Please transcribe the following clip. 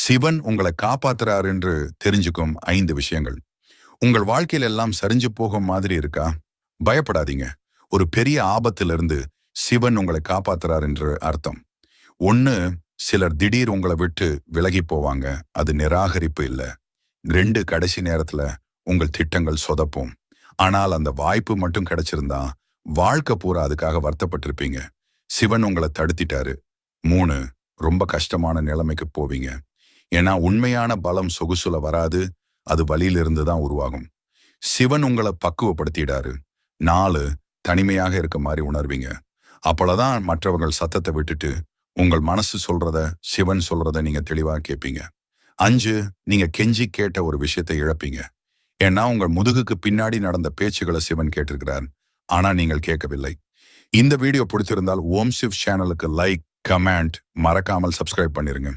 சிவன் உங்களை காப்பாத்துறார் என்று தெரிஞ்சுக்கும் 5 விஷயங்கள். உங்கள் வாழ்க்கையில் எல்லாம் சரிஞ்சு போகும் மாதிரி இருக்கா? பயப்படாதீங்க. ஒரு பெரிய ஆபத்திலிருந்து சிவன் உங்களை காப்பாத்துறார் என்று அர்த்தம். 1. சிலர் திடீர் உங்களை விட்டு விலகி போவாங்க. அது நிராகரிப்பு இல்ல. 2. கடைசி நேரத்துல உங்கள் திட்டங்கள் சொதப்பும். ஆனால் அந்த வாய்ப்பு மட்டும் கிடைச்சிருந்தா வாழ்க்கை பூரா அதுக்காக வருத்தப்பட்டிருப்பீங்க. சிவன் உங்களை தடுத்திட்டாரு. 3. ரொம்ப கஷ்டமான நிலைமைக்கு போவீங்க. ஏன்னா உண்மையான பலம் சொகுசுல வராது, அது வலியிலிருந்து தான் உருவாகும். சிவன் உங்களை பக்குவப்படுத்திடாரு. 4. தனிமையாக இருக்க மாதிரி உணர்வீங்க. அப்பளதான் மற்றவர்கள் சத்தத்தை விட்டுட்டு உங்கள் மனசு சொல்றத, சிவன் சொல்றத நீங்க தெளிவா கேட்பீங்க. 5. நீங்க கெஞ்சி கேட்ட ஒரு விஷயத்தை இழப்பீங்க. ஏன்னா உங்கள் முதுகுக்கு பின்னாடி நடந்த பேச்சுகளை சிவன் கேட்டிருக்கிறார். ஆனா நீங்கள் கேட்கவில்லை. இந்த வீடியோ பிடித்திருந்தால் ஓம் சிவ் சேனலுக்கு லைக், கமெண்ட், மறக்காமல் சப்ஸ்கிரைப் பண்ணிருங்க.